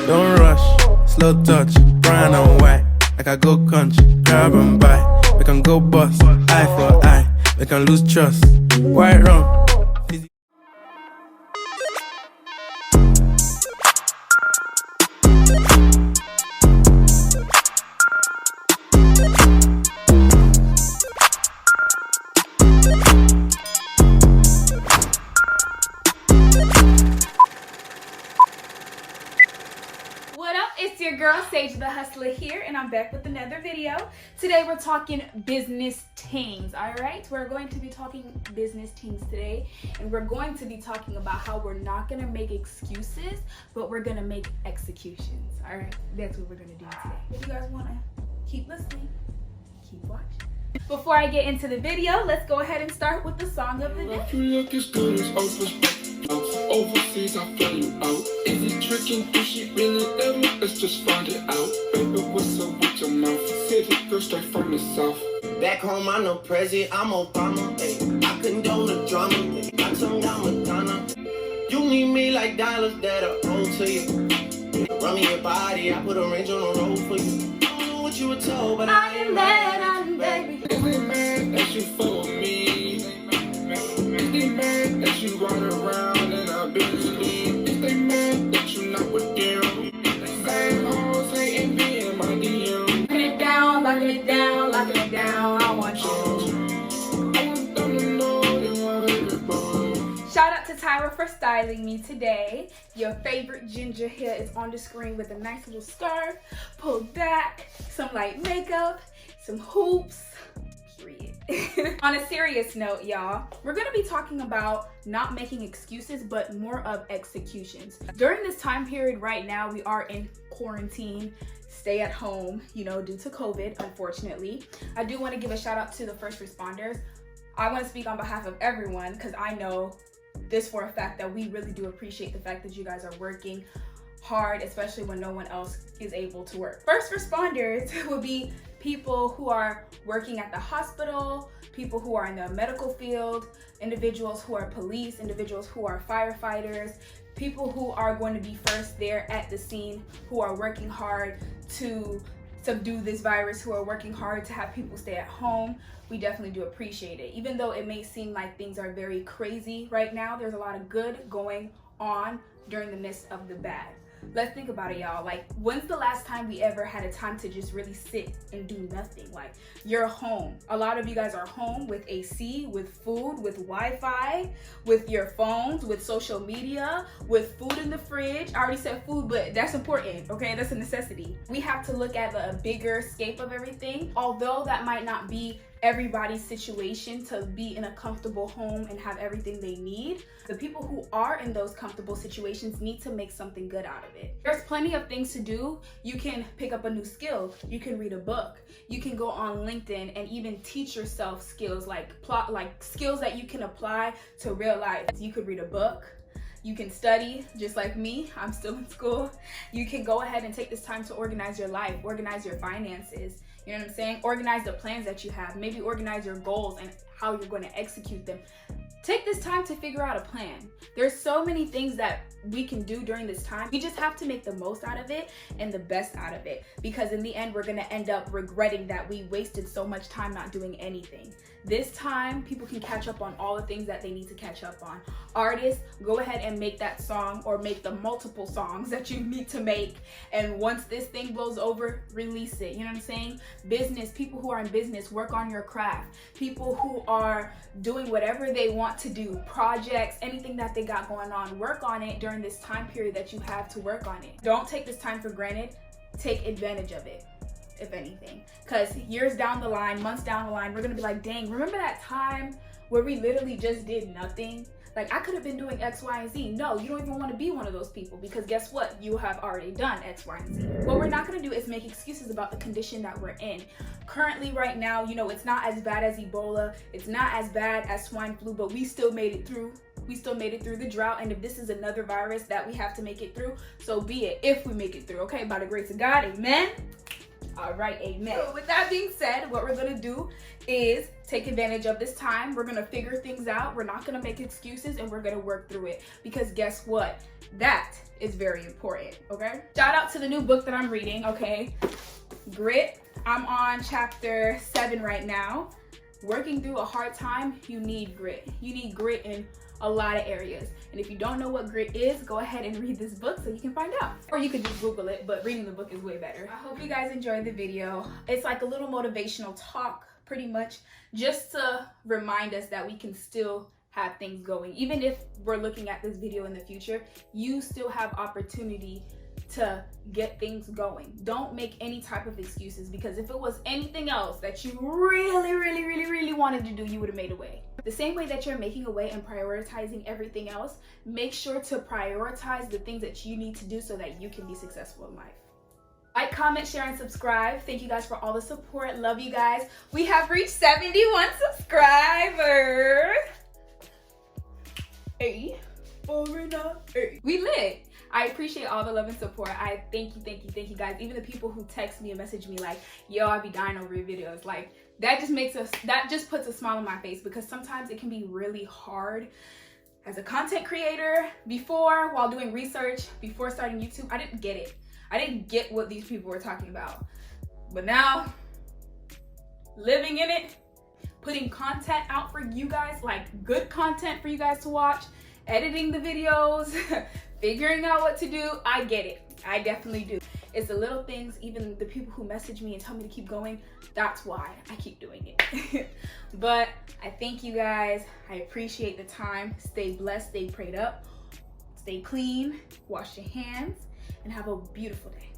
Don't rush, slow touch, brown and white. Like I go country, grab and buy. We can go bust, eye for eye. We can lose trust, white rum. It's your girl SageTheHustla here, and I'm back with another video. Today we're talking business tings. Alright, we're going to be talking business tings today, and we're going to be talking about how we're not going to make excuses, but we're going to make executions. Alright, that's what we're going to do today. If you guys want to keep listening, keep watching. Before I get into the video, let's go ahead and start with the song of the day. You look as good as Oprah. Overseas, I feel you out. Is it tricking? Do she really love me? Let's just find it out. Baby, what's up with your mouth? City girl straight from the south. Back home, I'm no president, I'm Obama. Ay. I condone the drama. Ay. I turned down Madonna. You need me like dollars that are owed to you. Run me your body, I put a range on the road for you. I don't know what you were told, but I ain't mad at you, baby. Is they mad that you for me? Is they mad that you run around and I believe? Is they mad that you not with them? Same hoes hating me in my DM. Locking it down, locking it down, locking it down. I want you. I want them to know they want baby boy. Shout out to Tyra for styling me today. Your favorite ginger hair is on the screen with a nice little scarf, pulled back, some light makeup, some hoops. Period. On a serious note, y'all, we're gonna be talking about not making excuses, but more of executions. During this time period right now, we are in quarantine, stay at home, you know, due to COVID, unfortunately. I do want to give a shout out to the first responders. I want to speak on behalf of everyone because I know this for a fact that we really do appreciate the fact that you guys are working hard, especially when no one else is able to work. First responders will be people who are working at the hospital, people who are in the medical field, individuals who are police, individuals who are firefighters, people who are going to be first there at the scene, who are working hard to subdue this virus, who are working hard to have people stay at home. We definitely do appreciate it. Even though it may seem like things are very crazy right now, there's a lot of good going on during the midst of the bad. Let's think about it, y'all. Like, when's the last time we ever had a time to just really sit and do nothing? Like, you're home. A lot of you guys are home with AC, with food, with Wi-Fi, with your phones, with social media, with food in the fridge. I already said food, but that's important, okay? That's a necessity. We have to look at the bigger scope of everything. Although that might not be everybody's situation to be in a comfortable home and have everything they need, the people who are in those comfortable situations need to make something good out of it. There's plenty of things to do. You can pick up a new skill. You can read a book. You can go on LinkedIn and even teach yourself skills like skills that you can apply to real life. You could read a book. You can study, just like me. I'm still in school. You can go ahead and take this time to organize your life, organize your finances. You know what I'm saying? Organize the plans that you have. Maybe organize your goals and how you're going to execute them. Take this time to figure out a plan. There's so many things that we can do during this time. We just have to make the most out of it and the best out of it, because in the end, we're going to end up regretting that we wasted so much time not doing anything. This time, people can catch up on all the things that they need to catch up on. Artists, go ahead and make that song or make the multiple songs that you need to make. And once this thing blows over, release it. You know what I'm saying? Business, people who are in business, work on your craft. People who are doing whatever they want to do, projects, anything that they got going on, work on it during this time period that you have to work on it. Don't take this time for granted. Take advantage of it, if anything, because years down the line, months down the line, we're gonna be like, dang, remember that time where we literally just did nothing? Like, I could have been doing X, Y, and Z. No, you don't even want to be one of those people, because guess what? You have already done X, Y, and Z. What we're not going to do is make excuses about the condition that we're in. Currently, right now, you know, it's not as bad as Ebola. It's not as bad as swine flu, but we still made it through. We still made it through the drought. And if this is another virus that we have to make it through, so be it, if we make it through, okay? By the grace of God, amen. All right, amen. So with that being said, what we're gonna do is take advantage of this time. We're gonna figure things out. We're not gonna make excuses, and we're gonna work through it, because guess what? That is very important, okay? Shout out to the new book that I'm reading, okay? Grit. I'm on chapter 7 right now. Working through a hard time, you need grit. You need grit in a lot of areas. And if you don't know what grit is, go ahead and read this book so you can find out. Or you could just Google it, but reading the book is way better. I hope you guys enjoyed the video. It's like a little motivational talk, pretty much, just to remind us that we can still have things going. Even if we're looking at this video in the future, you still have opportunity to get things going. Don't make any type of excuses, because if it was anything else that you really wanted to do, you would have made a way. The same way that you're making a way and prioritizing everything else, make sure to prioritize the things that you need to do so that you can be successful in life. Like, comment, share, and subscribe. Thank you guys for all the support. Love you guys. We have reached 71 subscribers. Hey, hey. We lit. I appreciate all the love and support. I thank you guys. Even the people who text me and message me like, yo, I be dying over your videos. Like, that just puts a smile on my face, because sometimes it can be really hard as a content creator. Before, while doing research, before starting YouTube, I didn't get it. I didn't get what these people were talking about. But now, living in it, putting content out for you guys, like good content for you guys to watch, editing the videos, figuring out what to do, I get it. I definitely do. It's the little things, even the people who message me and tell me to keep going, that's why I keep doing it. But I thank you guys. I appreciate the time. Stay blessed, stay prayed up, stay clean, wash your hands, and have a beautiful day.